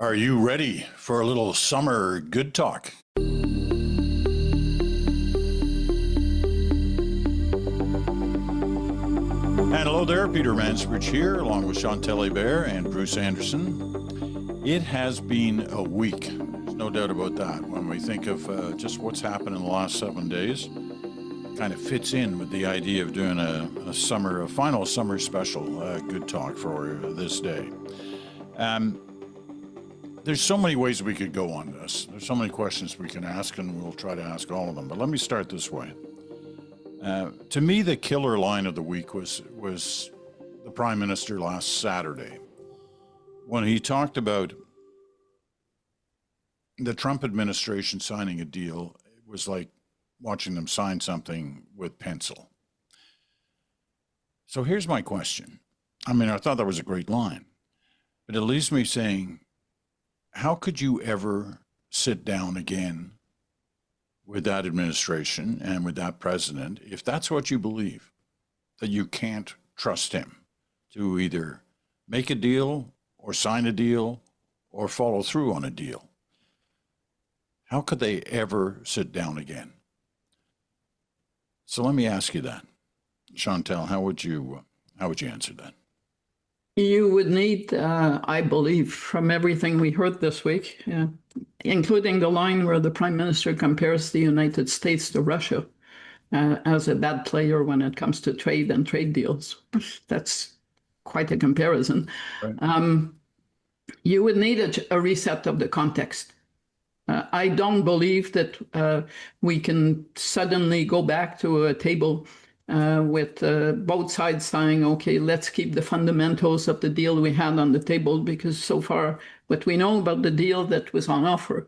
Are you ready for a little summer good talk? And hello there, Peter Mansbridge here, along with Chantal and Bruce Anderson. It has been a week, there's no doubt about that. When we think of just what's happened in the last 7 days, kind of fits in with the idea of doing a final summer special good talk for this day. There's so many ways we could go on this. There's so many questions we can ask, and we'll try to ask all of them. But let me start this way. To me, the killer line of the week was the Prime Minister last Saturday, when he talked about the Trump administration signing a deal. It was like watching them sign something with pencil. So here's my question. I mean, I thought that was a great line, but it leaves me saying, how could you ever sit down again with that administration and with that president if that's what you believe, that you can't trust him to either make a deal or sign a deal or follow through on a deal? How could they ever sit down again? So let me ask you that. Chantal, how would you answer that? You would need, I believe, from everything we heard this week, including the line where the Prime Minister compares the United States to Russia as a bad player when it comes to trade and trade deals. That's quite a comparison. Right. You would need a reset of the context. I don't believe that we can suddenly go back to a table with both sides saying, okay, let's keep the fundamentals of the deal we had on the table, because so far what we know about the deal that was on offer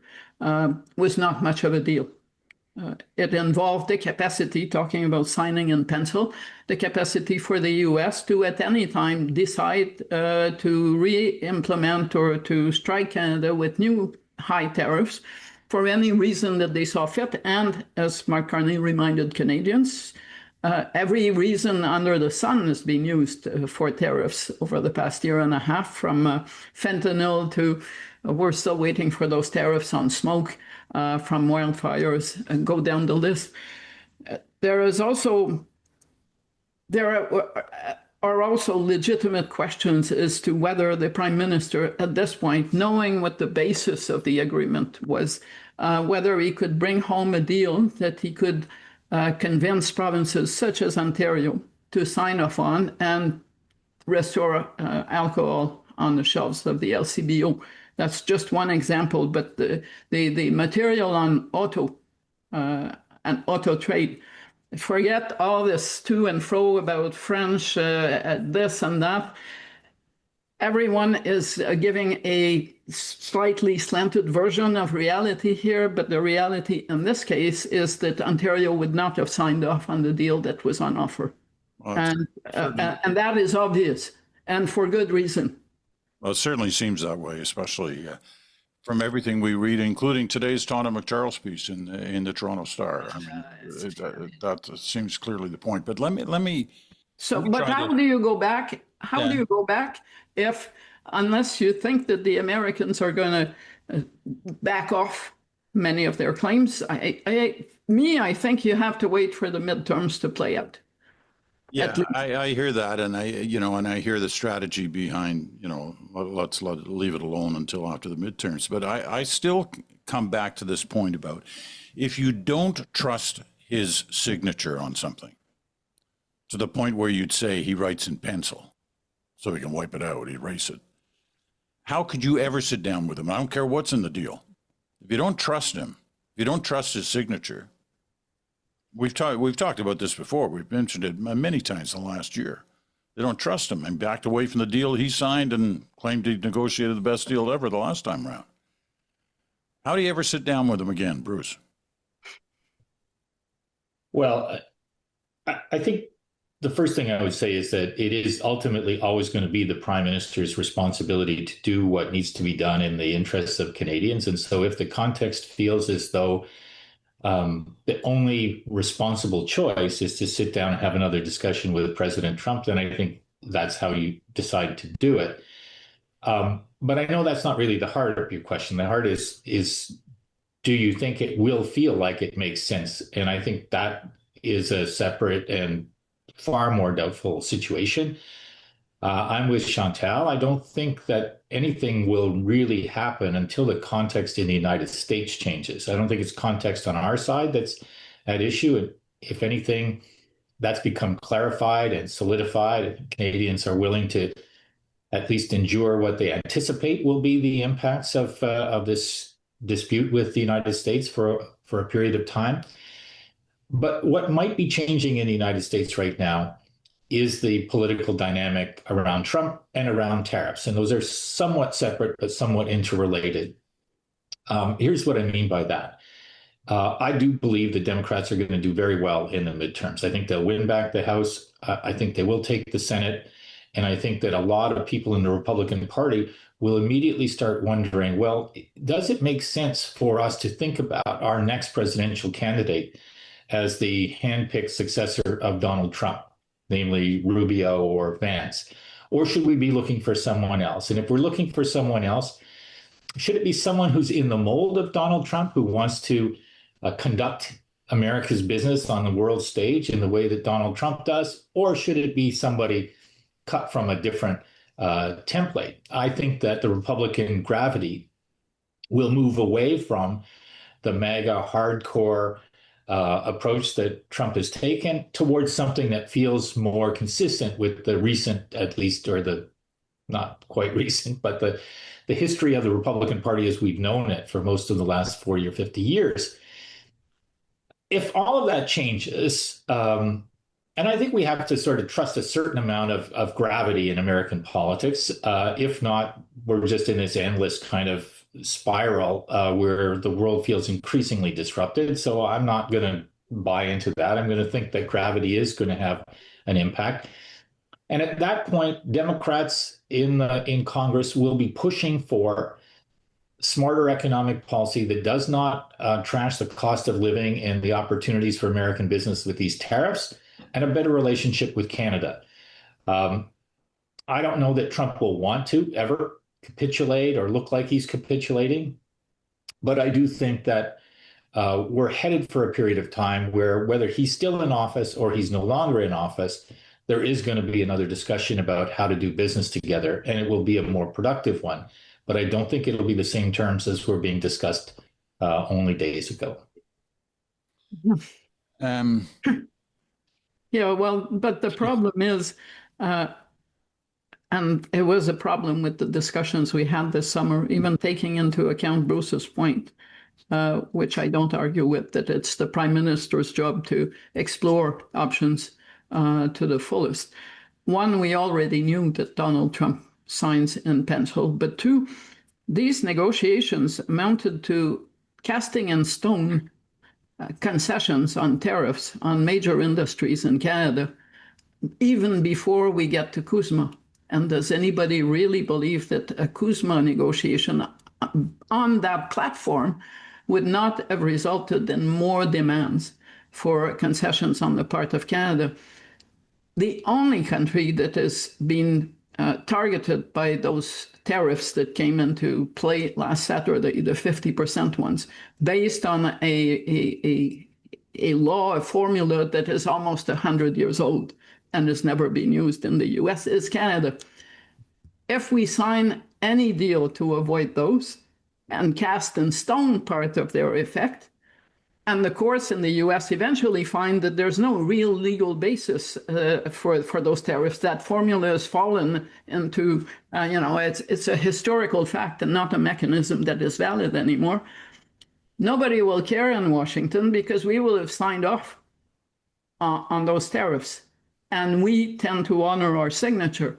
was not much of a deal. It involved the capacity, talking about signing in pencil, the capacity for the U.S. to at any time decide to re-implement or to strike Canada with new high tariffs for any reason that they saw fit. And as Mark Carney reminded Canadians, every reason under the sun has been used for tariffs over the past year and a half, from fentanyl to we're still waiting for those tariffs on smoke from wildfires, and go down the list. There are also legitimate questions as to whether the Prime Minister, at this point, knowing what the basis of the agreement was, whether he could bring home a deal that he could convince provinces such as Ontario to sign off on and restore alcohol on the shelves of the LCBO. That's just one example, but the material on auto and auto trade, forget all this to and fro about French, this and that. Everyone is giving a slightly slanted version of reality here, but the reality in this case is that Ontario would not have signed off on the deal that was on offer. Well, and that is obvious, and for good reason. Well, it certainly seems that way, especially from everything we read, including today's Tana McCharles piece in the Toronto Star. I mean, that seems clearly the point. But let me. So, but how do you go back? How do you go back if, unless you think that the Americans are going to back off many of their claims? I think you have to wait for the midterms to play out. Yeah, I hear that, and I hear the strategy behind, let's leave it alone until after the midterms. But I still come back to this point about, if you don't trust his signature on something, to the point where you'd say he writes in pencil, so he can wipe it out, erase it. How could you ever sit down with him? I don't care what's in the deal. If you don't trust him, if you don't trust his signature, we've talked about this before. We've mentioned it many times in the last year. They don't trust him and backed away from the deal he signed and claimed he negotiated the best deal ever the last time around. How do you ever sit down with him again, Bruce? Well, I think the first thing I would say is that it is ultimately always going to be the Prime Minister's responsibility to do what needs to be done in the interests of Canadians. And so if the context feels as though the only responsible choice is to sit down and have another discussion with President Trump, then I think that's how you decide to do it. but I know that's not really the heart of your question. The heart is do you think it will feel like it makes sense? And I think that is a separate and far more doubtful situation. I'm with Chantal. I don't think that anything will really happen until the context in the United States changes. I don't think it's context on our side that's at issue. And if anything, that's become clarified and solidified. Canadians are willing to at least endure what they anticipate will be the impacts of this dispute with the United States for a period of time. But what might be changing in the United States right now is the political dynamic around Trump and around tariffs. And those are somewhat separate, but somewhat interrelated. Here's what I mean by that. I do believe the Democrats are going to do very well in the midterms. I think they'll win back the House. I think they will take the Senate. And I think that a lot of people in the Republican Party will immediately start wondering, well, does it make sense for us to think about our next presidential candidate as the handpicked successor of Donald Trump, namely Rubio or Vance? Or should we be looking for someone else? And if we're looking for someone else, should it be someone who's in the mold of Donald Trump, who wants to conduct America's business on the world stage in the way that Donald Trump does? Or should it be somebody cut from a different template? I think that the Republican gravity will move away from the MAGA hardcore approach that Trump has taken towards something that feels more consistent with the recent, at least, or the not quite recent, but the history of the Republican Party as we've known it for most of the last 40 or 50 years. If all of that changes, and I think we have to sort of trust a certain amount of gravity in American politics. If not, we're just in this endless kind of spiral where the world feels increasingly disrupted. So I'm not going to buy into that. I'm going to think that gravity is going to have an impact. And at that point, Democrats in Congress will be pushing for smarter economic policy that does not trash the cost of living and the opportunities for American business with these tariffs, and a better relationship with Canada. I don't know that Trump will want to ever capitulate or look like he's capitulating, but I do think that we're headed for a period of time where, whether he's still in office or he's no longer in office, there is going to be another discussion about how to do business together, and it will be a more productive one. But I don't think it'll be the same terms as were being discussed only days ago. Yeah, well, but the problem is, and it was a problem with the discussions we had this summer, even taking into account Bruce's point, which I don't argue with, that it's the Prime Minister's job to explore options to the fullest. One, we already knew that Donald Trump signs in pencil, but two, these negotiations amounted to casting in stone concessions on tariffs on major industries in Canada, even before we get to CUSMA. And does anybody really believe that a CUSMA negotiation on that platform would not have resulted in more demands for concessions on the part of Canada? The only country that has been targeted by those tariffs that came into play last Saturday, the 50% ones, based on a law, a formula that is almost 100 years old and has never been used in the US, is Canada. If we sign any deal to avoid those and cast in stone part of their effect, and the courts in the US eventually find that there's no real legal basis for those tariffs, that formula has fallen into, it's a historical fact and not a mechanism that is valid anymore. Nobody will care in Washington because we will have signed off on those tariffs. And we tend to honor our signature.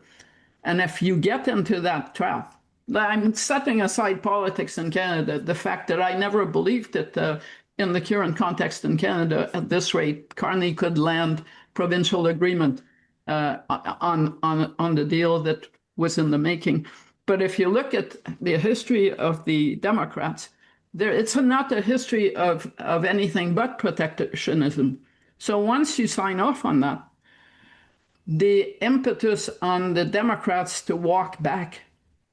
And if you get into that trap, I'm setting aside politics in Canada, the fact that I never believed that in the current context in Canada, at this rate, Carney could land provincial agreement on the deal that was in the making. But if you look at the history of the Democrats, it's not a history of anything but protectionism. So once you sign off on that, the impetus on the Democrats to walk back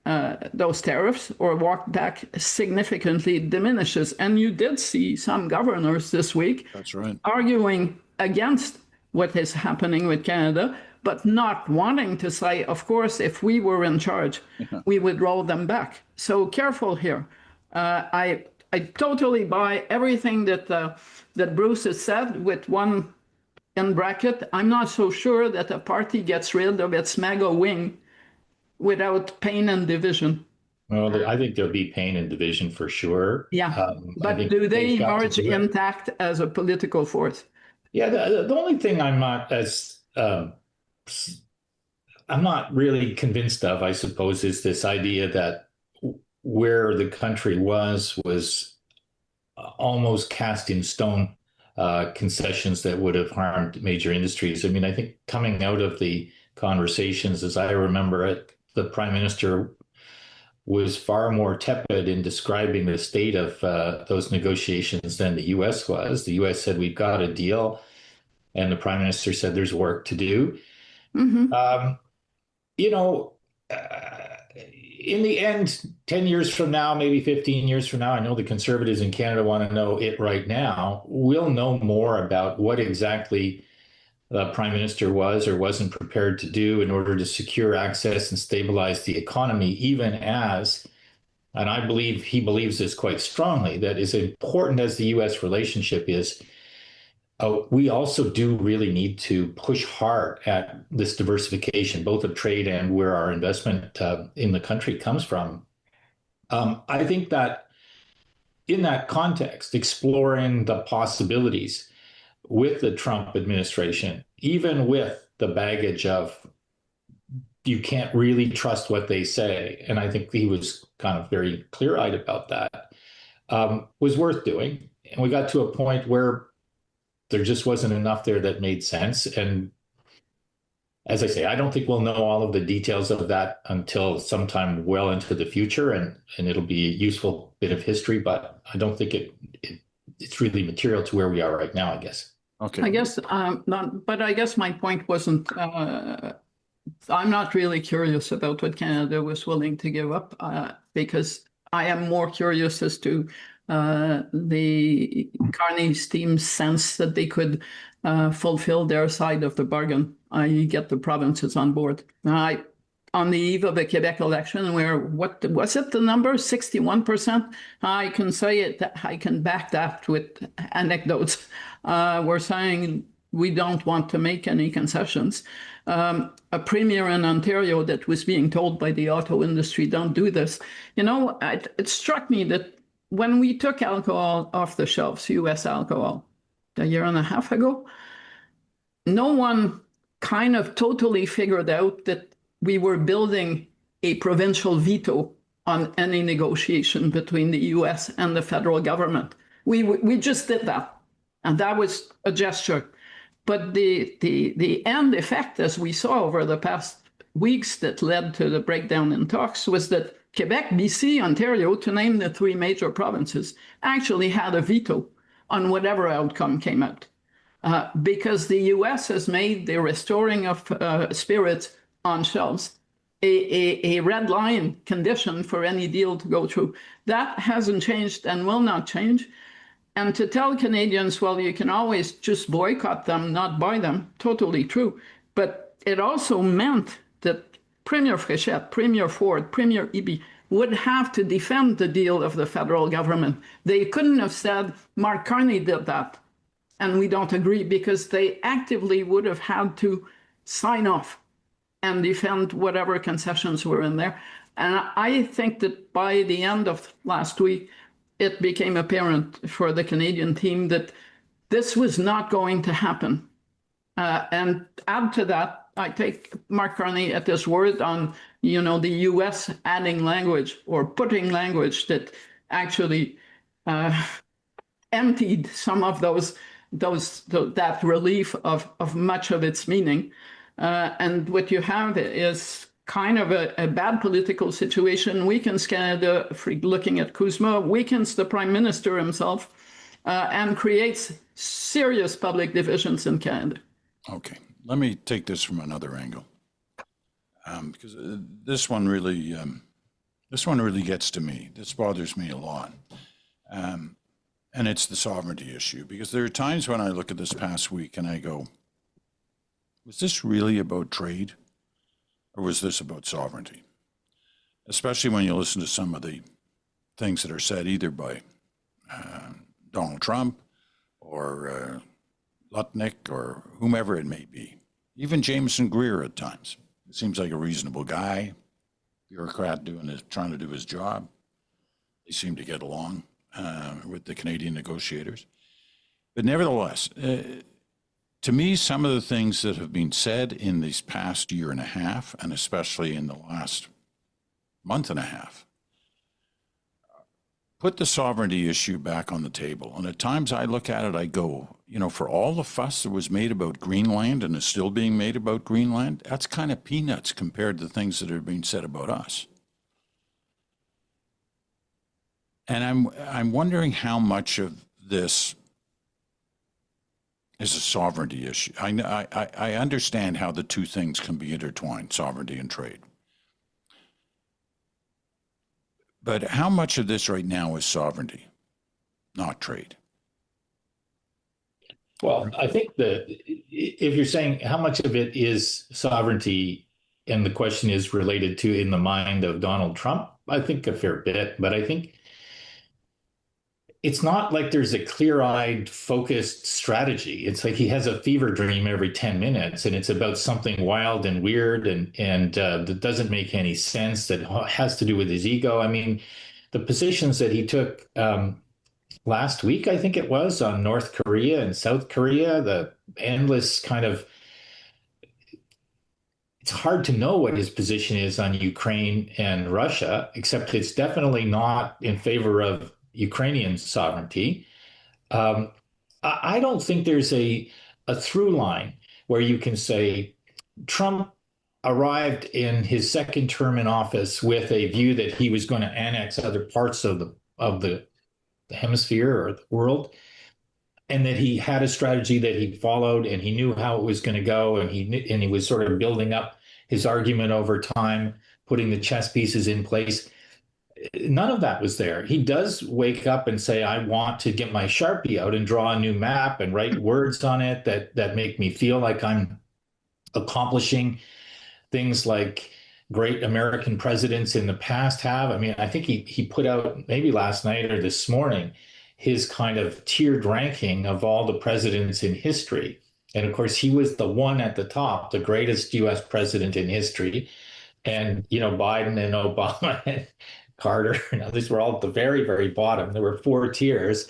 those tariffs or walk back significantly diminishes. And you did see some governors this week That's right. arguing against what is happening with Canada, but not wanting to say, of course, if we were in charge, we would roll them back. So careful here. I totally buy everything that Bruce has said, with one in bracket. I'm not so sure that a party gets rid of its MAGA wing without pain and division. Well, I think there'll be pain and division for sure. Yeah, but do they emerge intact as a political force? Yeah, the only thing I'm not really convinced of, I suppose, is this idea that where the country was almost cast in stone concessions that would have harmed major industries. I mean, I think coming out of the conversations, as I remember it, the Prime Minister was far more tepid in describing the state of those negotiations than the U.S. was. The U.S. said, we've got a deal, and the Prime Minister said there's work to do. Mm-hmm. In the end, 10 years from now, maybe 15 years from now, I know the Conservatives in Canada want to know it right now. We'll know more about what exactly the Prime Minister was or wasn't prepared to do in order to secure access and stabilize the economy, even as, and I believe he believes this quite strongly, that as important as the U.S. relationship is, we also do really need to push hard at this diversification, both of trade and where our investment in the country comes from. I think that in that context, exploring the possibilities with the Trump administration, even with the baggage of you can't really trust what they say, and I think he was kind of very clear-eyed about that, was worth doing. And we got to a point where there just wasn't enough there that made sense. And as I say, I don't think we'll know all of the details of that until sometime well into the future, and it'll be a useful bit of history, but I don't think it's really material to where we are right now, I guess. Okay. I guess not, but I guess my point wasn't, I'm not really curious about what Canada was willing to give up, because I am more curious as to the Carney's team's sense that they could fulfill their side of the bargain. I get the provinces on board. On the eve of the Quebec election, where, what was it, the number, 61%? I can say it, I can back that with anecdotes. We're saying we don't want to make any concessions. A premier in Ontario that was being told by the auto industry, don't do this. You know, it struck me that when we took alcohol off the shelves, U.S. alcohol, a year and a half ago, no one kind of totally figured out that we were building a provincial veto on any negotiation between the U.S. and the federal government. We just did that, and that was a gesture. But the end effect, as we saw over the past weeks that led to the breakdown in talks, was that Quebec, BC, Ontario, to name the three major provinces, actually had a veto on whatever outcome came out. Because the U.S. has made the restoring of spirits on shelves a red line condition for any deal to go through. That hasn't changed and will not change. And to tell Canadians, well, you can always just boycott them, not buy them, totally true. But it also meant that Premier Fréchette, Premier Ford, Premier Eby would have to defend the deal of the federal government. They couldn't have said, Mark Carney did that, and we don't agree, because they actively would have had to sign off and defend whatever concessions were in there. And I think that by the end of last week, it became apparent for the Canadian team that this was not going to happen. And add to that, I take Mark Carney at his word on, you know, the U.S. adding language or putting language that actually emptied some of that relief of much of its meaning. And what you have is kind of a bad political situation, weakens Canada, looking at Kuzma, weakens the Prime Minister himself, and creates serious public divisions in Canada. Okay, let me take this from another angle, because this one really This one really gets to me. This bothers me a lot. And it's the sovereignty issue, because there are times when I look at this past week and I go, was this really about trade, or was this about sovereignty? Especially when you listen to some of the things that are said either by Donald Trump or Lutnick or whomever it may be. Even Jameson Greer at times. It seems like a reasonable guy, bureaucrat trying to do his job. They seem to get along with the Canadian negotiators. But nevertheless, to me, some of the things that have been said in this past year and a half, and especially in the last month and a half, put the sovereignty issue back on the table. And at times I look at it, I go, for all the fuss that was made about Greenland and is still being made about Greenland, that's kind of peanuts compared to the things that are being said about us. And I'm wondering how much of this is a sovereignty issue. I understand how the two things can be intertwined, sovereignty and trade. But how much of this right now is sovereignty, not trade? Well, I think that if you're saying how much of it is sovereignty, and the question is related to in the mind of Donald Trump, I think a fair bit. But I think it's not like there's a clear-eyed, focused strategy. It's like he has a fever dream every 10 minutes, and it's about something wild and weird and that doesn't make any sense, that has to do with his ego. I mean, the positions that he took last week, I think it was, on North Korea and South Korea, the endless kind of, it's hard to know what his position is on Ukraine and Russia, except it's definitely not in favor of Ukrainian sovereignty. I don't think there's a through line where you can say Trump arrived in his second term in office with a view that he was going to annex other parts of the hemisphere or the world, and that he had a strategy that he followed and he knew how it was going to go, and he was sort of building up his argument over time, putting the chess pieces in place. None of that was there. He does wake up and say, I want to get my Sharpie out and draw a new map and write words on it that make me feel like I'm accomplishing things like great American presidents in the past have. I mean, I think he put out maybe last night or this morning his kind of tiered ranking of all the presidents in history. And of course, he was the one at the top, the greatest US president in history. And, Biden and Obama and Carter and others were all at the very, very bottom. There were 4 tiers.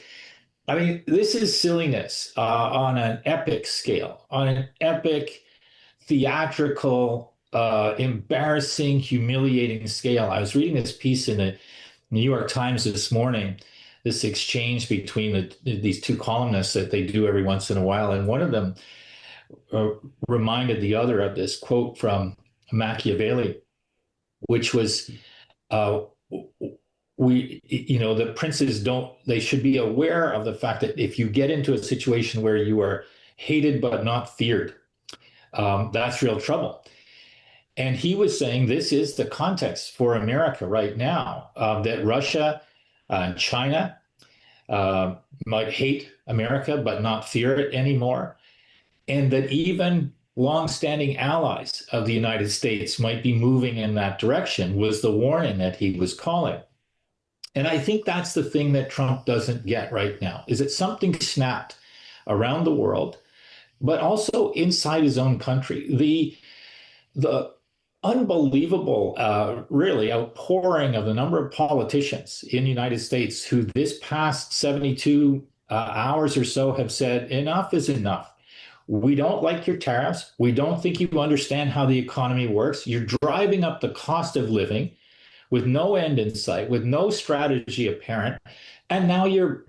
I mean, this is silliness on an epic scale, on an epic, theatrical, embarrassing, humiliating scale. I was reading this piece in the New York Times this morning, this exchange between these two columnists that they do every once in a while. And one of them reminded the other of this quote from Machiavelli, which was, the princes they should be aware of the fact that if you get into a situation where you are hated but not feared, that's real trouble. And he was saying this is the context for America right now, that Russia and China might hate America but not fear it anymore, and that even longstanding allies of the United States might be moving in that direction, was the warning that he was calling. And I think that's the thing that Trump doesn't get right now, is that something snapped around the world, but also inside his own country. The unbelievable, really outpouring of the number of politicians in the United States who this past 72 hours or so have said, enough is enough. We don't like your tariffs. We don't think you understand how the economy works. You're driving up the cost of living with no end in sight, with no strategy apparent. And now you're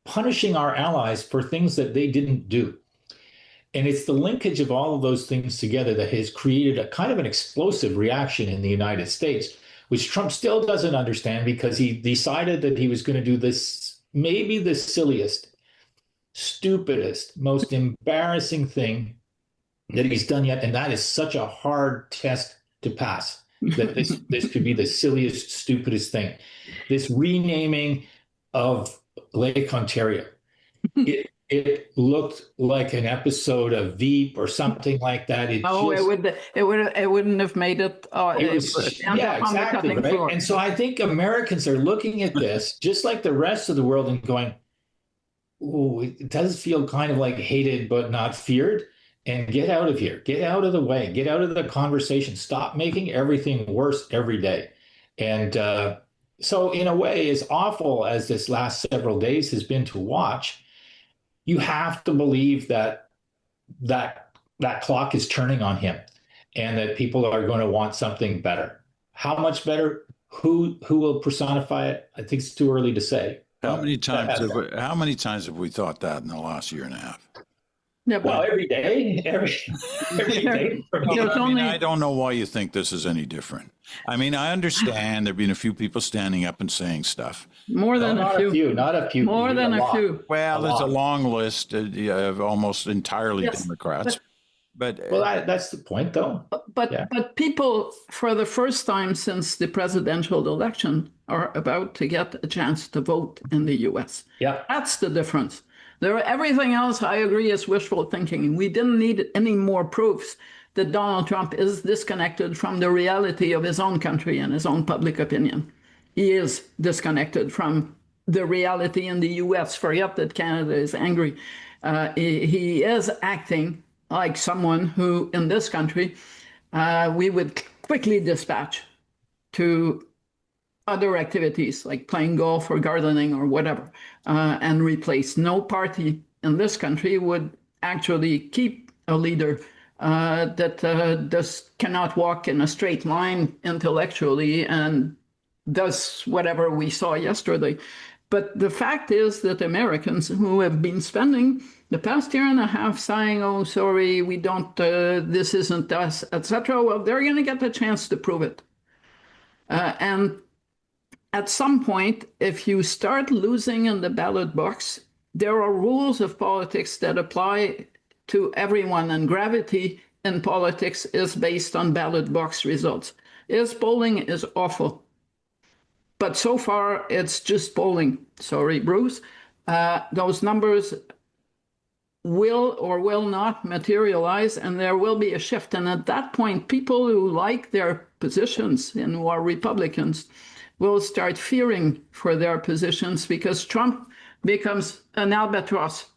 punishing our allies for things that they didn't do. And it's the linkage of all of those things together that has created a kind of an explosive reaction in the United States, which Trump still doesn't understand, because he decided that he was going to do this, maybe the silliest, stupidest, most embarrassing thing that he's done yet. And that is such a hard test to pass. that this could be the silliest, stupidest thing. This renaming of Lake Ontario. It looked like an episode of Veep or something like that. It wouldn't have made it. It was, yeah, exactly, right. And so I think Americans are looking at this just like the rest of the world and going, "Oh, it does feel kind of like hated but not feared." And get out of here, get out of the way, get out of the conversation. Stop making everything worse every day. And so, in a way, as awful as this last several days has been to watch, you have to believe that clock is turning on him and that people are going to want something better. How much better? Who will personify it? I think it's too early to say. How many times have we thought that in the last year and a half? Yeah, well, every day, every day. I don't know why you think this is any different. I mean, I understand there've been a few people standing up and saying stuff. More than a few. Not a few. More than a few. Well, there's a long list of almost entirely Democrats. But that's the point, though. But people, for the first time since the presidential election, are about to get a chance to vote in the U.S. Yeah, that's the difference. Everything else, I agree, is wishful thinking. We didn't need any more proofs that Donald Trump is disconnected from the reality of his own country and his own public opinion. He is disconnected from the reality in the U.S. Forget that Canada is angry. He is acting like someone who, in this country, we would quickly dispatch to other activities like playing golf or gardening or whatever, and replace. No party in this country would actually keep a leader that cannot walk in a straight line intellectually and does whatever we saw yesterday. But the fact is that Americans who have been spending the past year and a half saying, "Oh, sorry, we don't, this isn't us," etc., well, they're going to get the chance to prove it. And at some point, if you start losing in the ballot box, there are rules of politics that apply to everyone, and gravity in politics is based on ballot box results. Polling is awful, but so far it's just polling. Sorry, Bruce. Those numbers will or will not materialize, and there will be a shift. And at that point, people who like their positions and who are Republicans will start fearing for their positions, because Trump becomes an albatross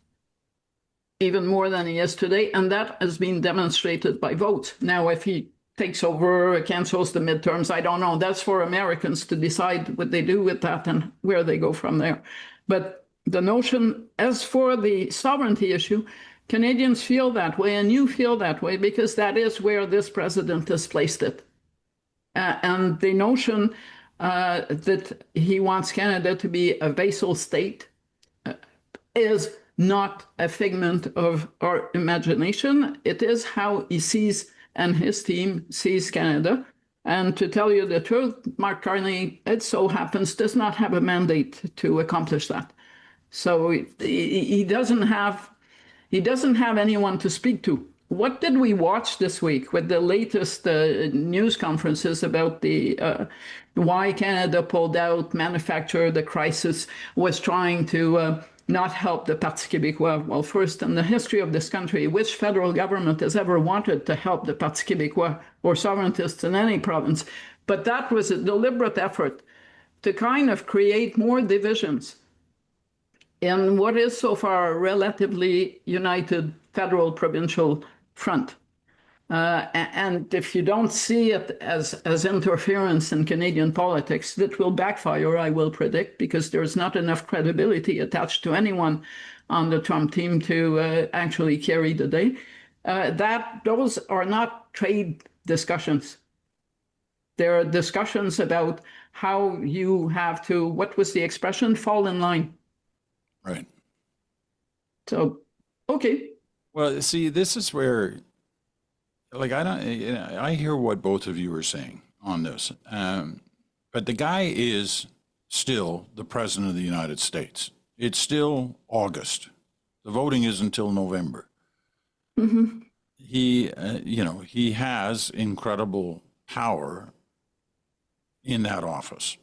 even more than he is today, and that has been demonstrated by votes. Now, if he takes over, cancels the midterms, I don't know. That's for Americans to decide what they do with that and where they go from there. But the notion, as for the sovereignty issue, Canadians feel that way, and you feel that way, because that is where this president has placed it. And the notion that he wants Canada to be a vassal state is not a figment of our imagination. It is how he sees and his team sees Canada. And to tell you the truth, Mark Carney, it so happens, does not have a mandate to accomplish that. So he doesn't have anyone to speak to. What did we watch this week with the latest news conferences about the why Canada pulled out, manufactured the crisis, was trying to not help the Parti Québécois? Well, first, in the history of this country, which federal government has ever wanted to help the Parti Québécois or sovereigntists in any province? But that was a deliberate effort to kind of create more divisions in what is so far a relatively united federal provincial front. And if you don't see it as interference in Canadian politics, that will backfire, I will predict, because there's not enough credibility attached to anyone on the Trump team to actually carry the day. Those are not trade discussions. There are discussions about how you have to, what was the expression, fall in line. Right. So, okay. Well, see, this is where, like, I hear what both of you are saying on this, but the guy is still the president of the United States. It's still August. The voting is until November. Mm-hmm. He has incredible power in that office,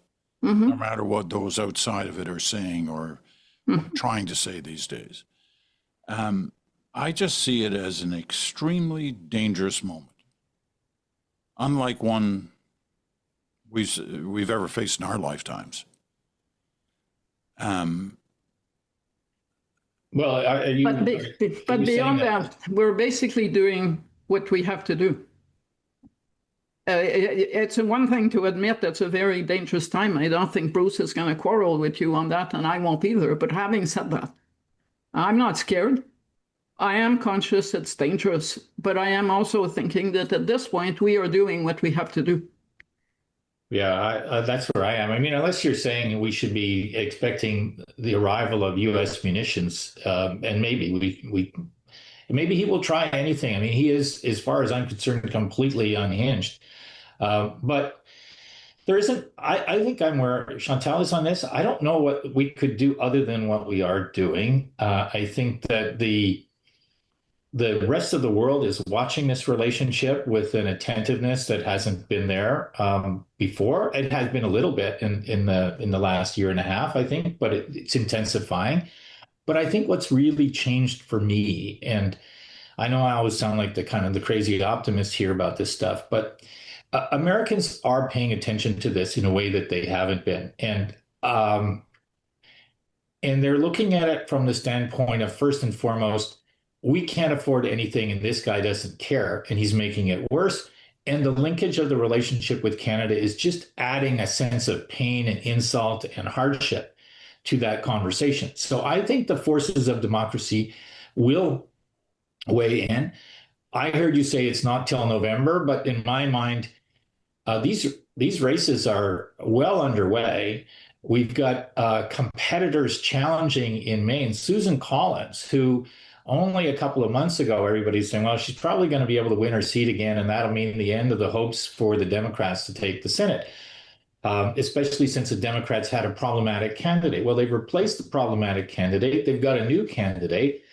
Mm-hmm. no matter what those outside of it are saying or trying to say these days. I just see it as an extremely dangerous moment, unlike one we've ever faced in our lifetimes. Well, but beyond that, we're basically doing what we have to do. It's one thing to admit it's a very dangerous time. I don't think Bruce is going to quarrel with you on that, and I won't either. But having said that, I'm not scared. I am conscious it's dangerous, but I am also thinking that at this point, we are doing what we have to do. Yeah, that's where I am. I mean, unless you're saying we should be expecting the arrival of U.S. munitions, and maybe he will try anything. I mean, he is, as far as I'm concerned, completely unhinged. But there isn't. I think I'm where Chantal is on this. I don't know what we could do other than what we are doing. I think that the rest of the world is watching this relationship with an attentiveness that hasn't been there before. It has been a little bit in the last year and a half, I think, but it's intensifying. But I think what's really changed for me, and I know I always sound like the crazy optimist here about this stuff, but Americans are paying attention to this in a way that they haven't been, and they're looking at it from the standpoint of, first and foremost, we can't afford anything and this guy doesn't care and he's making it worse. And the linkage of the relationship with Canada is just adding a sense of pain and insult and hardship to that conversation. So I think the forces of democracy will weigh in. I heard you say it's not till November, but in my mind, these races are well underway. We've got competitors challenging in Maine. Susan Collins, who only a couple of months ago, everybody's saying, well, she's probably going to be able to win her seat again, and that'll mean the end of the hopes for the Democrats to take the Senate, especially since the Democrats had a problematic candidate. Well, they've replaced the problematic candidate. They've got a new candidate.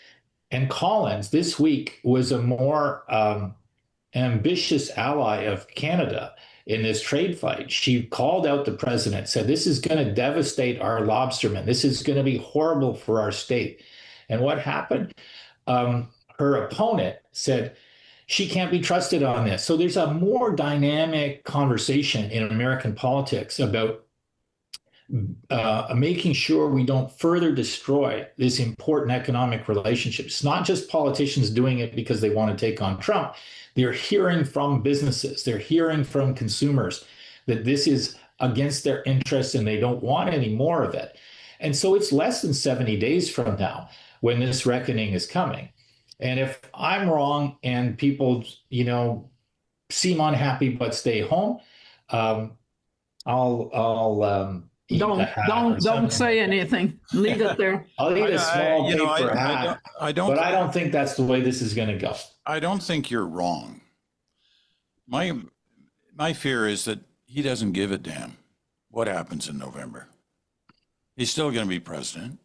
And Collins this week was a more ambitious ally of Canada in this trade fight. She called out the president, said, this is going to devastate our lobstermen. This is going to be horrible for our state. And what happened? Her opponent said, she can't be trusted on this. So there's a more dynamic conversation in American politics about making sure we don't further destroy this important economic relationship. It's not just politicians doing it because they want to take on Trump. They're hearing from businesses, they're hearing from consumers that this is against their interests and they don't want any more of it. And so it's less than 70 days from now when this reckoning is coming. And if I'm wrong and people, seem unhappy but stay home, I'll don't say anything. Leave it there. I'll eat a small paper hat. I don't. But I don't think that's the way this is going to go. I don't think you're wrong. My fear is that he doesn't give a damn what happens in November. He's still going to be president.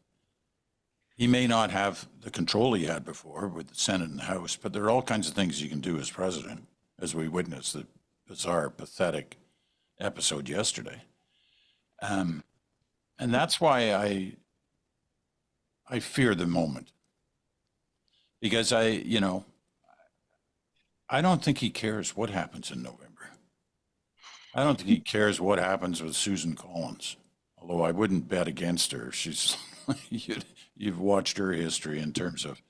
He may not have the control he had before with the Senate and the House, but there are all kinds of things you can do as president, as we witnessed the bizarre, pathetic episode yesterday. And that's why I fear the moment, because I don't think he cares what happens in November. I don't think he cares what happens with Susan Collins, although I wouldn't bet against her. She's you've watched her history in terms of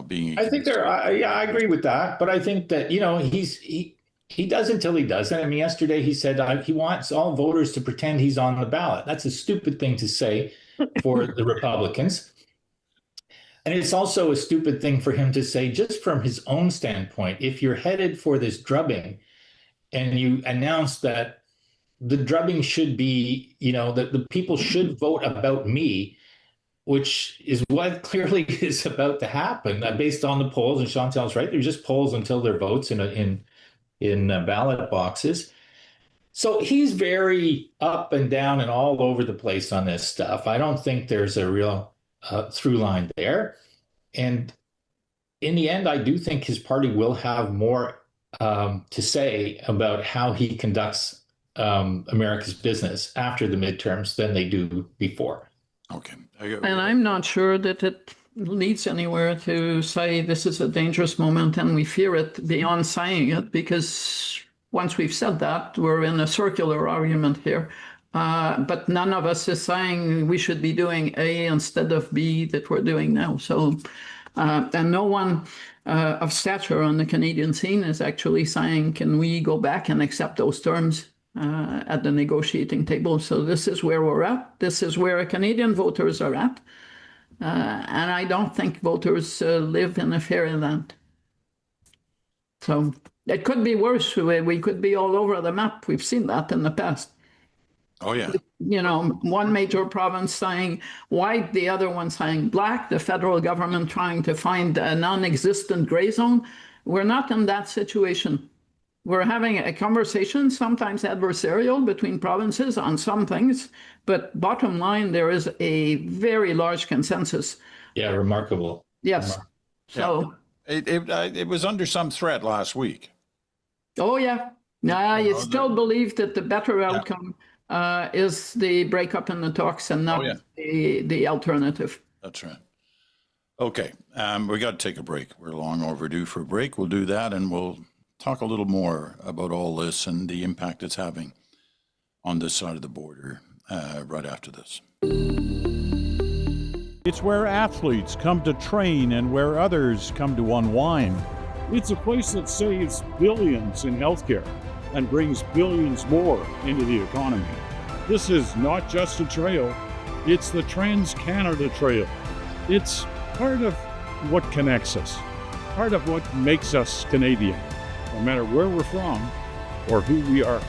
being. I think I agree with that, but I think that he does until he doesn't. I mean, yesterday he said he wants all voters to pretend he's on the ballot. That's a stupid thing to say for the Republicans. And it's also a stupid thing for him to say just from his own standpoint. If you're headed for this drubbing and you announce that the drubbing should be, that the people should vote about me, which is what clearly is about to happen based on the polls. And Chantal's right. They're just polls until their votes in ballot boxes. So he's very up and down and all over the place on this stuff. I don't think there's a real through line there. And in the end, I do think his party will have more to say about how he conducts America's business after the midterms than they do before. Okay. And I'm not sure that it leads anywhere to say this is a dangerous moment and we fear it beyond saying it, because once we've said that, we're in a circular argument here. But none of us is saying we should be doing A instead of B that we're doing now. So, and no one of stature on the Canadian scene is actually saying, can we go back and accept those terms at the negotiating table? So this is where we're at. This is where Canadian voters are at. And I don't think voters live in a fairyland. So it could be worse. We could be all over the map. We've seen that in the past. Oh, yeah. You know, one major province saying white, the other one saying black, the federal government trying to find a non-existent gray zone. We're not in that situation. We're having a conversation, sometimes adversarial, between provinces on some things, but bottom line, there is a very large consensus. Yeah, remarkable. Yes. So it was under some threat last week. Oh, yeah. I still believe that the better outcome is the breakup in the talks and not the alternative. That's right. Okay. We got to take a break. We're long overdue for a break. We'll do that, and we'll talk a little more about all this and the impact it's having on this side of the border right after this. It's where athletes come to train and where others come to unwind. It's a place that saves billions in healthcare and brings billions more into the economy. This is not just a trail, it's the Trans-Canada Trail. It's part of what connects us, part of what makes us Canadian, no matter where we're from or who we are.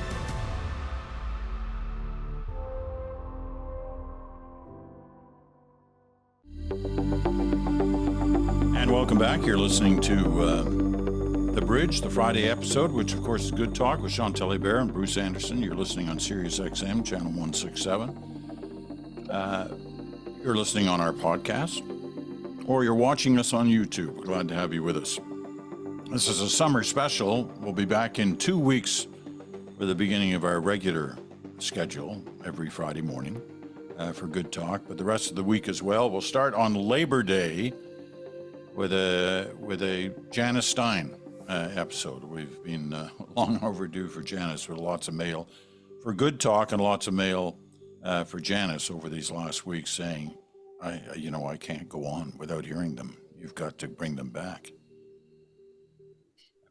And welcome back. You're listening to The Bridge, the Friday episode, which of course is Good Talk with Chantal and Bruce Anderson. You're listening on Sirius XM, channel 167. You're listening on our podcast, or you're watching us on YouTube. Glad to have you with us. This is a summer special. We'll be back in 2 weeks for the beginning of our regular schedule every Friday morning for Good Talk, but the rest of the week as well. We'll start on Labor Day with a Janice Stein episode. We've been long overdue for Janice, with lots of mail for Good Talk and lots of mail for Janice over these last weeks saying, I can't go on without hearing them. You've got to bring them back.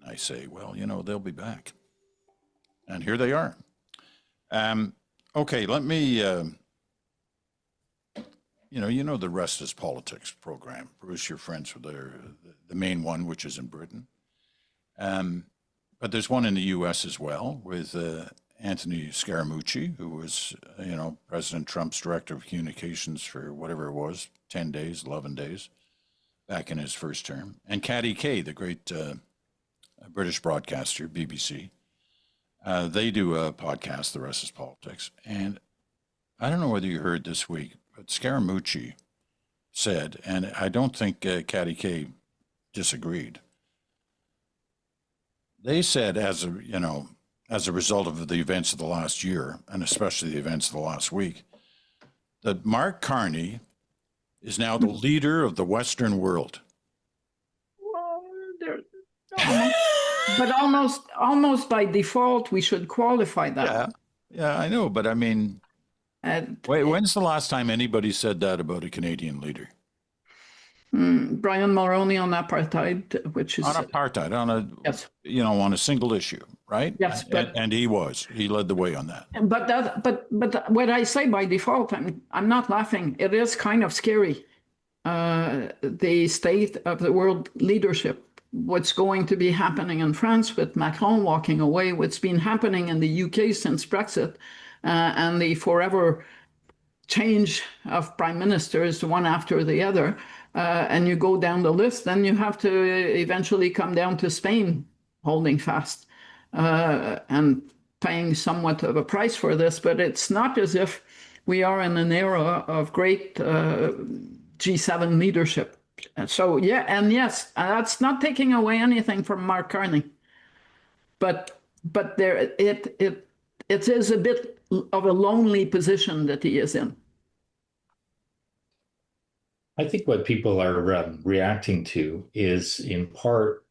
And I say, well, they'll be back. And here they are. Okay, let me, the Rest is Politics program. Bruce, you're friends with the main one, which is in Britain. But there's one in the U.S. as well with Anthony Scaramucci, who was, President Trump's director of communications for whatever it was, 10 days, 11 days, back in his first term. And Caddy Kay, the great British broadcaster, BBC. They do a podcast, The Rest is Politics. And I don't know whether you heard this week, but Scaramucci said, and I don't think Caddy Kay disagreed. They said, as a result of the events of the last year, and especially the events of the last week, that Mark Carney is now the leader of the Western world. But almost by default, we should qualify that. Yeah, I know, but I mean, wait, when's the last time anybody said that about a Canadian leader? Brian Mulroney on apartheid, which is on apartheid, on a single issue, right? Yes, and he led the way on that. But what I say by default, I'm not laughing. It is kind of scary. The state of the world leadership. What's going to be happening in France with Macron walking away, what's been happening in the UK since Brexit, and the forever change of prime ministers one after the other, and you go down the list, then you have to eventually come down to Spain holding fast and paying somewhat of a price for this. But it's not as if we are in an era of great G7 leadership. So yes, that's not taking away anything from Mark Carney, but there it it is a bit of a lonely position that he is in. I think what people are reacting to is in part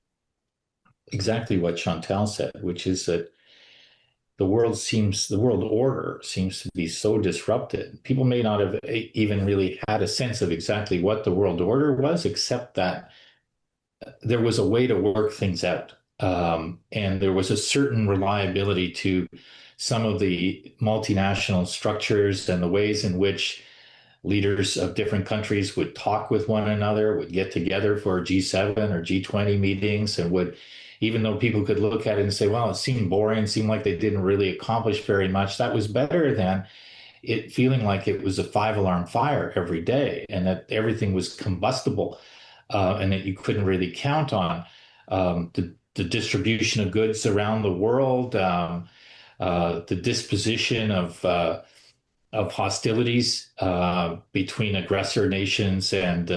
exactly what Chantal said, which is that the world order seems to be so disrupted. People may not have even really had a sense of exactly what the world order was, except that there was a way to work things out. And there was a certain reliability to some of the multinational structures and the ways in which leaders of different countries would talk with one another, would get together for G7 or G20 meetings, and would, even though people could look at it and say, well, it seemed boring, seemed like they didn't really accomplish very much, that was better than it feeling like it was a 5-alarm fire every day and that everything was combustible and that you couldn't really count on the distribution of goods around the world, the disposition of hostilities between aggressor nations and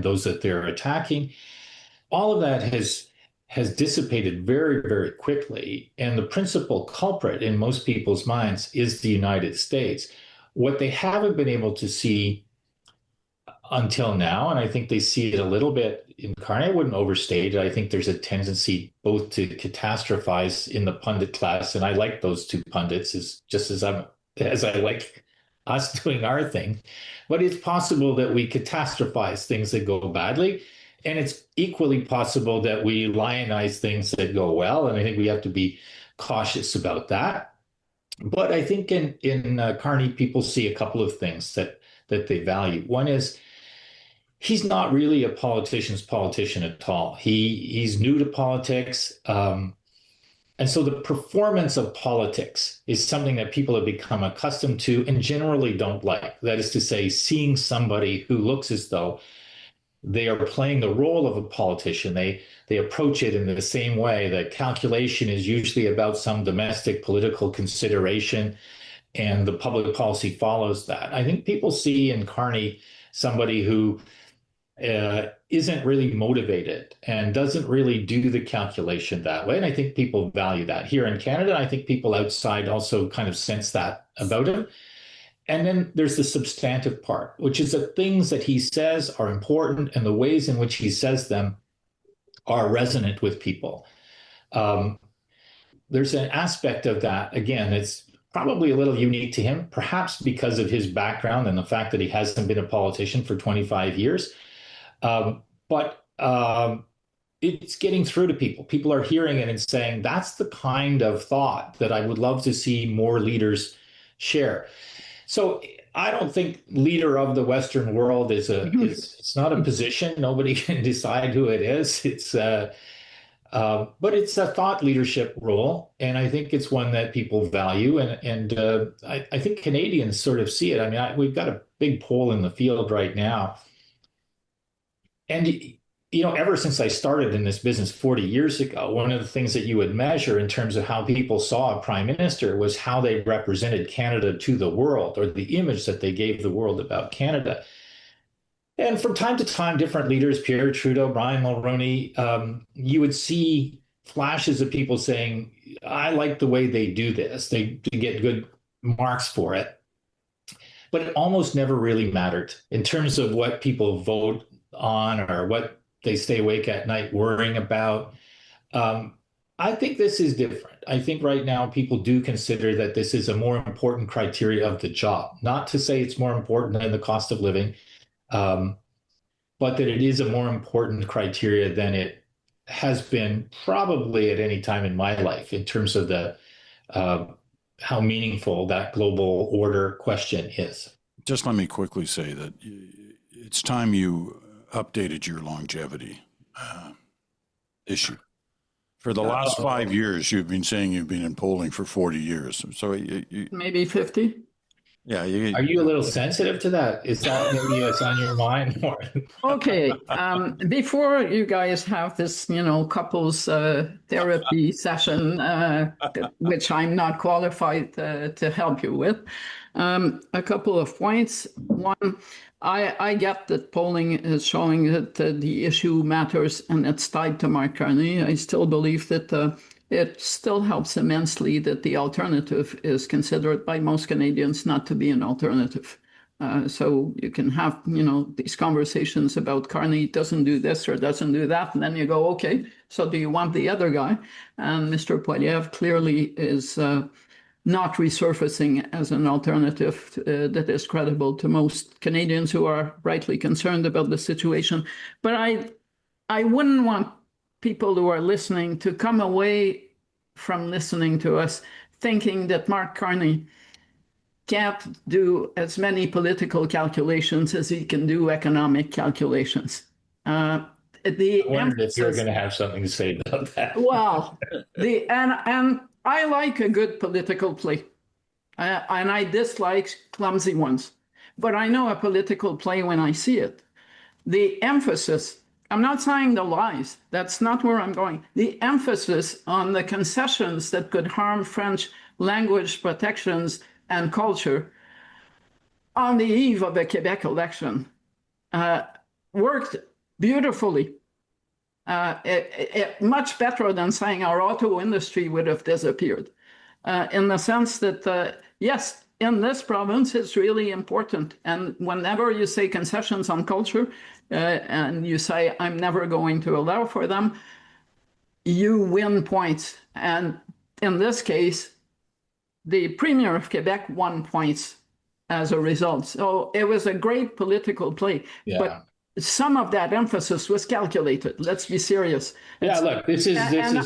those that they're attacking. All of that has dissipated very, very quickly. And the principal culprit in most people's minds is the United States. What they haven't been able to see until now, and I think they see it a little bit in Carney, I wouldn't overstate it. I think there's a tendency both to catastrophize in the pundit class, and I like those two pundits just as I like us doing our thing. But it's possible that we catastrophize things that go badly, and it's equally possible that we lionize things that go well, and I think we have to be cautious about that. But I think in Carney, people see a couple of things that they value. One is he's not really a politician's politician at all. He's new to politics. And so the performance of politics is something that people have become accustomed to and generally don't like. That is to say, seeing somebody who looks as though they are playing the role of a politician. They approach it in the same way. The calculation is usually about some domestic political consideration, and the public policy follows that. I think people see in Carney somebody who isn't really motivated and doesn't really do the calculation that way. And I think people value that. Here in Canada, I think people outside also kind of sense that about him. And then there's the substantive part, which is that things that he says are important and the ways in which he says them are resonant with people. There's an aspect of that, again, it's probably a little unique to him, perhaps because of his background and the fact that he hasn't been a politician for 25 years. But it's getting through to people. People are hearing it and saying, that's the kind of thought that I would love to see more leaders share. So I don't think leader of the Western world it's not a position. Nobody can decide who it is. But it's a thought leadership role, and I think it's one that people value. And I think Canadians sort of see it. I mean, we've got a big poll in the field right now. And, you know, ever since I started in this business 40 years ago, one of the things that you would measure in terms of how people saw a prime minister was how they represented Canada to the world, or the image that they gave the world about Canada. And from time to time, different leaders, Pierre Trudeau, Brian Mulroney, you would see flashes of people saying, I like the way they do this. They get good marks for it. But it almost never really mattered in terms of what people vote on or what they stay awake at night worrying about. I think this is different. I think right now people do consider that this is a more important criteria of the job. Not to say it's more important than the cost of living, but that it is a more important criteria than it has been probably at any time in my life in terms of the how meaningful that global order question is. Just let me quickly say that it's time you updated your longevity issue. For the last 5 years, you've been saying you've been in polling for 40 years. So maybe 50. Yeah. Are you a little sensitive to that? Is that maybe it's on your mind more? Okay. Before you guys have this, couples therapy session, which I'm not qualified to help you with, a couple of points. One, I get that polling is showing that the issue matters and it's tied to Mark Carney. I still believe that it still helps immensely that the alternative is considered by most Canadians not to be an alternative. So you can have, these conversations about Carney doesn't do this or doesn't do that, and then you go, okay, so do you want the other guy? And Mr. Poilievre clearly is not resurfacing as an alternative that is credible to most Canadians who are rightly concerned about the situation. But I wouldn't want people who are listening to come away from listening to us thinking that Mark Carney can't do as many political calculations as he can do economic calculations. I wondered if you were going to have something to say about that. Well, and I like a good political play, and I dislike clumsy ones. But I know a political play when I see it. The emphasis, I'm not saying the lies, that's not where I'm going. The emphasis on the concessions that could harm French language protections and culture on the eve of the Quebec election worked beautifully. Much better than saying our auto industry would have disappeared, in the sense that, yes, in this province, it's really important. And whenever you say concessions on culture and you say, I'm never going to allow for them, you win points. And in this case, the Premier of Quebec won points as a result. So it was a great political play. Yeah. But some of that emphasis was calculated. Let's be serious. Yeah, look, this is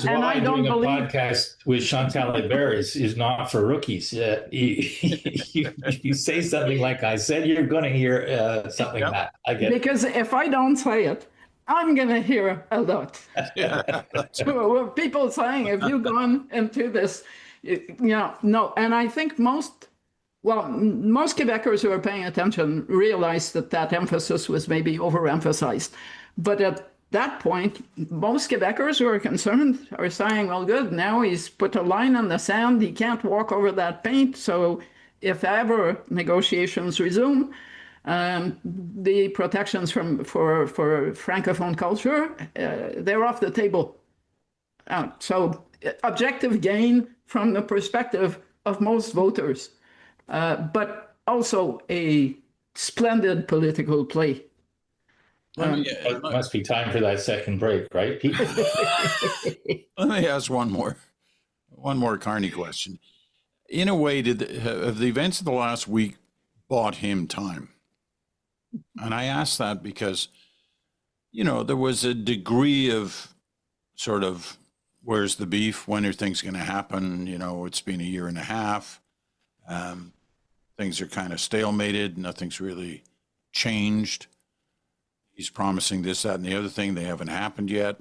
why doing a podcast with Chantal and Bruce is not for rookies. You say something like I said, you're going to hear something like that. I get because if I don't say it, I'm going to hear a lot. People saying, have you gone into this? No. And I think most Quebecers who are paying attention realize that emphasis was maybe overemphasized. But at that point, most Quebecers who are concerned are saying, well, good, now he's put a line in the sand. He can't walk over that paint. So if ever negotiations resume, the protections for Francophone culture, they're off the table. So objective gain from the perspective of most voters. But also a splendid political play. It must be time for that second break, right, Pete? Let me ask one more Carney question. In a way, have the events of the last week bought him time? And I ask that because, there was a degree of sort of, where's the beef? When are things going to happen? It's been a year and a half. Things are kind of stalemated. Nothing's really changed. He's promising this, that, and the other thing. They haven't happened yet.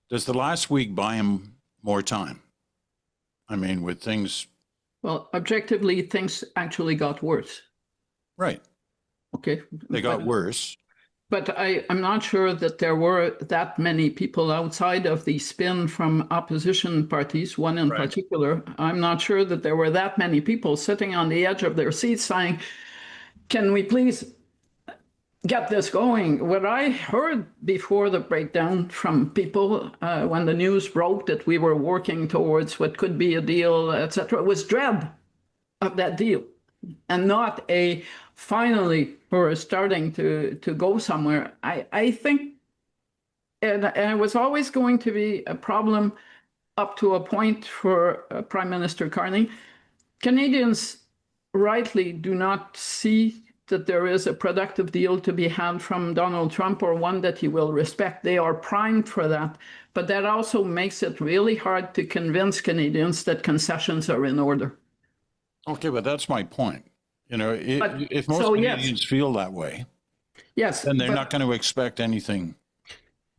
Does the last week buy him more time? I mean, with things... Well, objectively, things actually got worse. Right. Okay. They got worse. But I'm not sure that there were that many people outside of the spin from opposition parties, one in particular. I'm not sure that there were that many people sitting on the edge of their seats saying, can we please get this going? What I heard before the breakdown from people when the news broke that we were working towards what could be a deal, etc., was dread of that deal. And not a finally we're starting to go somewhere. I think, and it was always going to be a problem up to a point for Prime Minister Carney. Canadians rightly do not see that there is a productive deal to be had from Donald Trump or one that he will respect. They are primed for that. But that also makes it really hard to convince Canadians that concessions are in order. Okay, but that's my point. If most Canadians feel that way, yes, then they're not going to expect anything.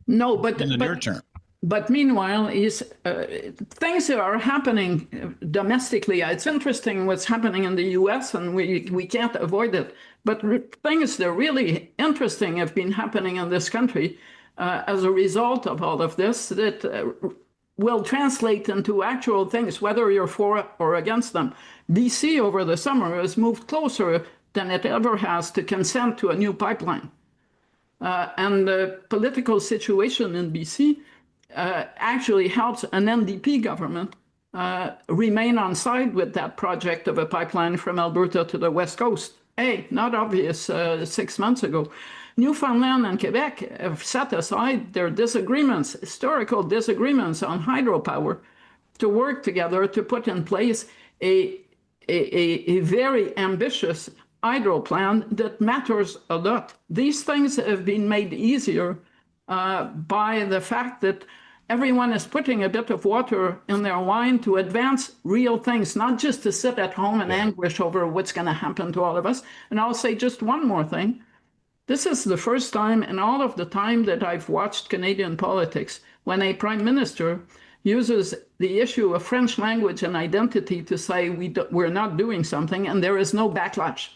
No, but in the near term. But meanwhile, things are happening domestically. It's interesting what's happening in the U.S. and we can't avoid it. But things that are really interesting have been happening in this country as a result of all of this that will translate into actual things, whether you're for or against them. BC over the summer has moved closer than it ever has to consent to a new pipeline. And the political situation in BC actually helps an NDP government remain on side with that project of a pipeline from Alberta to the West Coast. Hey, not obvious 6 months ago. Newfoundland and Quebec have set aside their disagreements, historical disagreements on hydropower, to work together to put in place a very ambitious hydro plan that matters a lot. These things have been made easier by the fact that everyone is putting a bit of water in their wine to advance real things, not just to sit at home and anguish over what's going to happen to all of us. And I'll say just one more thing. This is the first time in all of the time that I've watched Canadian politics when a prime minister uses the issue of French language and identity to say we're not doing something, and there is no backlash.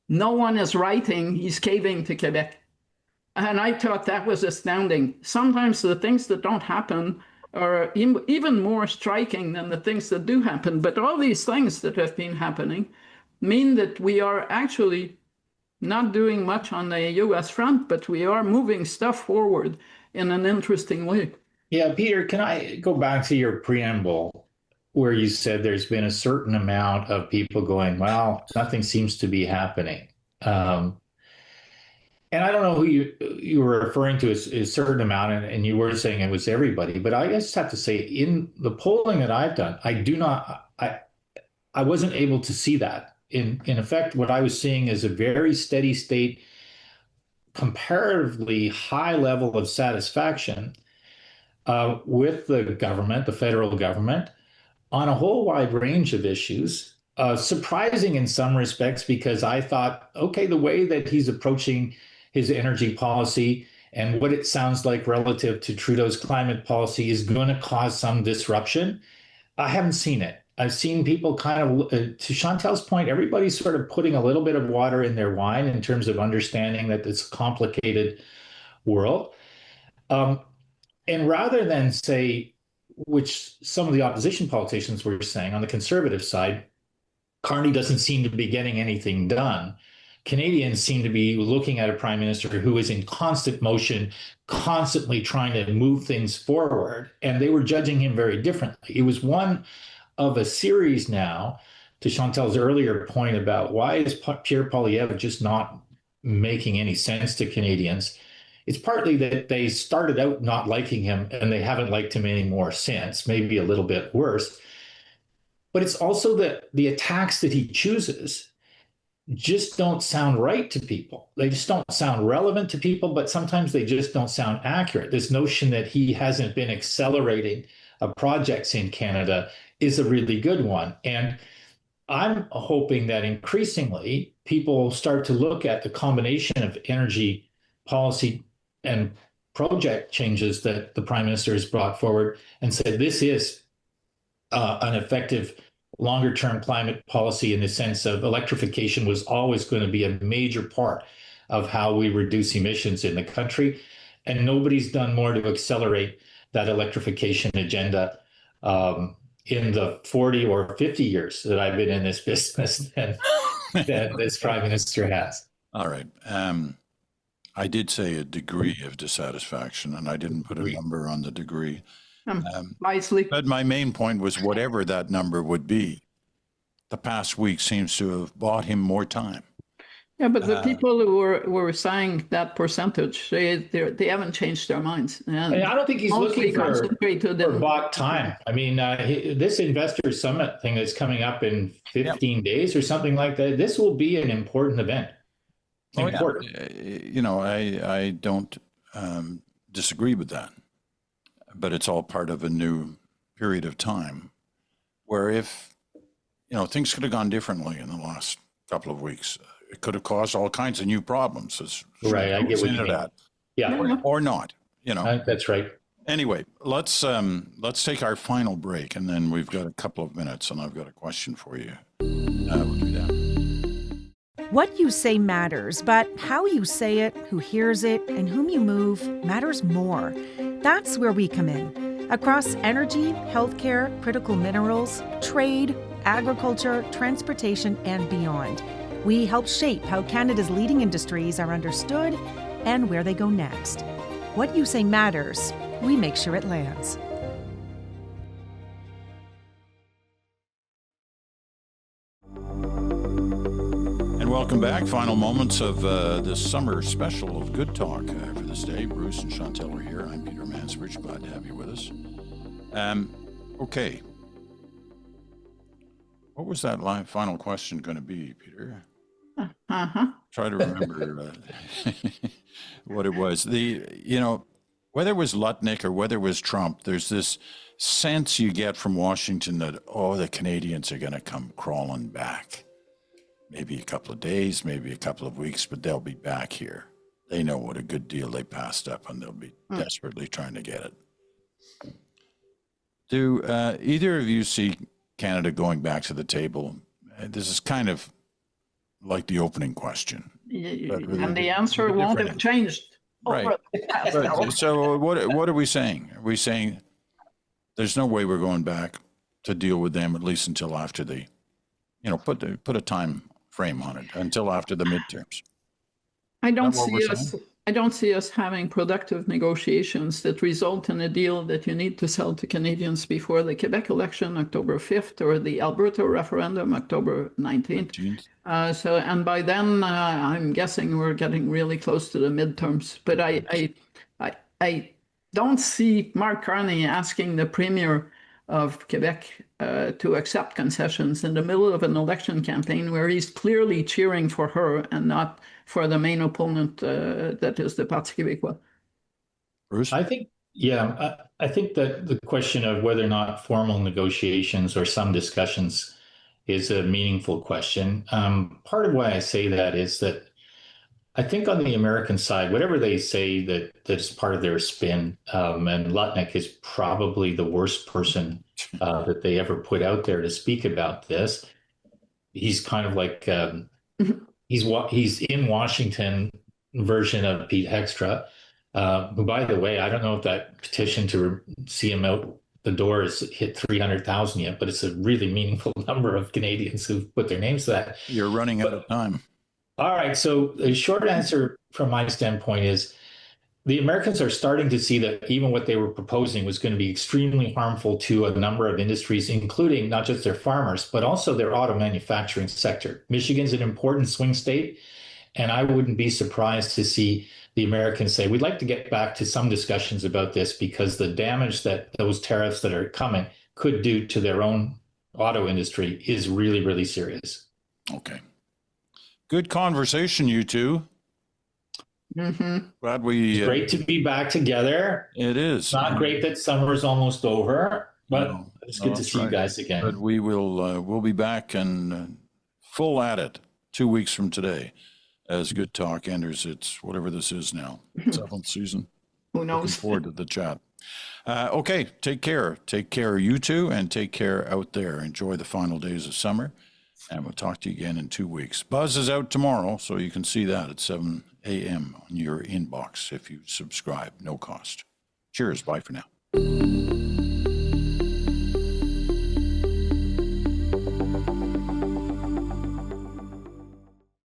No one is writing he's caving to Quebec. And I thought that was astounding. Sometimes the things that don't happen are even more striking than the things that do happen. But all these things that have been happening mean that we are actually not doing much on the U.S. front, but we are moving stuff forward in an interesting way. Yeah, Peter, can I go back to your preamble where you said there's been a certain amount of people going, well, nothing seems to be happening. And I don't know who you were referring to as a certain amount, and you were saying it was everybody, but I just have to say in the polling that I've done, I wasn't able to see that. In effect, what I was seeing is a very steady state, comparatively high level of satisfaction with the government, the federal government, on a whole wide range of issues. Surprising in some respects, because I thought, okay, the way that he's approaching his energy policy and what it sounds like relative to Trudeau's climate policy is going to cause some disruption. I haven't seen it. I've seen people kind of, to Chantal's point, everybody's sort of putting a little bit of water in their wine in terms of understanding that it's a complicated world. And rather than say, which some of the opposition politicians were saying on the conservative side, Carney doesn't seem to be getting anything done. Canadians seem to be looking at a prime minister who is in constant motion, constantly trying to move things forward, and they were judging him very differently. It was one of a series now, to Chantal's earlier point about why is Pierre Poilievre just not making any sense to Canadians. It's partly that they started out not liking him and they haven't liked him anymore since, maybe a little bit worse. But it's also that the attacks that he chooses just don't sound right to people. They just don't sound relevant to people, but sometimes they just don't sound accurate. This notion that he hasn't been accelerating projects in Canada is a really good one. And I'm hoping that increasingly people start to look at the combination of energy policy and project changes that the Prime Minister has brought forward and said this is an effective longer-term climate policy in the sense of electrification was always going to be a major part of how we reduce emissions in the country. And nobody's done more to accelerate that electrification agenda in the 40 or 50 years that I've been in this business than this Prime Minister has. All right. I did say a degree of dissatisfaction, and I didn't put a number on the degree. Wisely. But my main point was whatever that number would be, the past week seems to have bought him more time. Yeah, but the people who were saying that percentage, they haven't changed their minds. I don't think he's looking for bought time. I mean, this investor summit thing that's coming up in 15 days or something like that, this will be an important event. Important. Yeah. You know, I don't disagree with that, but it's all part of a new period of time where if, you know, things could have gone differently in the last couple of weeks. It could have caused all kinds of new problems. Right, I get what you mean. That. Yeah, or not. You know, that's right. Anyway, let's take our final break, and then we've got a couple of minutes, and I've got a question for you. We'll do that. What you say matters, but how you say it, who hears it, and whom you move matters more. That's where we come in. Across energy, healthcare, critical minerals, trade, agriculture, transportation, and beyond. We help shape how Canada's leading industries are understood and where they go next. What you say matters. we make sure it lands. And welcome back. Final moments of this summer special of Good Talk for this day. Bruce and Chantal are here. I'm Peter Mansbridge. Glad to have you with us. Okay. What was that final question going to be, Peter? Try to remember what it was. Whether it was Lutnick or whether it was Trump, there's this sense you get from Washington that, the Canadians are going to come crawling back. Maybe a couple of days, maybe a couple of weeks, but they'll be back here. They know what a good deal they passed up, and they'll be desperately trying to get it. Do either of you see Canada going back to the table? This is kind of like the opening question. And the answer won't have changed. Right. So what are we saying? Are we saying there's no way we're going back to deal with them, at least until after the, put a time frame on it, until after the midterms? I don't see us having productive negotiations that result in a deal that you need to sell to Canadians before the Quebec election, October 5th, or the Alberta referendum, October 19th. And by then, I'm guessing we're getting really close to the midterms. But I don't see Mark Carney asking the Premier of Quebec to accept concessions in the middle of an election campaign where he's clearly cheering for her and not for the main opponent, that is the Parti Québécois. Bruce? I think that the question of whether or not formal negotiations or some discussions is a meaningful question. Part of why I say that is that I think on the American side, whatever they say that's part of their spin, and Lutnick is probably the worst person that they ever put out there to speak about this. He's kind of like he's in Washington version of Pete Hextra, who, by the way, I don't know if that petition to see him out the door has hit 300,000 yet, but it's a really meaningful number of Canadians who've put their names to that. You're running out of time. All right. So the short answer from my standpoint is the Americans are starting to see that even what they were proposing was going to be extremely harmful to a number of industries, including not just their farmers, but also their auto manufacturing sector. Michigan's an important swing state, and I wouldn't be surprised to see the Americans say, we'd like to get back to some discussions about this because the damage that those tariffs that are coming could do to their own auto industry is really, really serious. Okay. Good conversation, you two. Mm-hmm. Glad we. It's great to be back together. It is. It's not great that summer's almost over, but it's good to see you guys again. But we will. We'll be back and full at it 2 weeks from today, as Good Talk enters its whatever this is now, 7th season. Who knows? Looking forward to the chat. Okay, take care. Take care, you two, and take care out there. Enjoy the final days of summer. And we'll talk to you again in 2 weeks. Buzz is out tomorrow, so you can see that at 7 a.m. on your inbox if you subscribe. No cost. Cheers. Bye for now.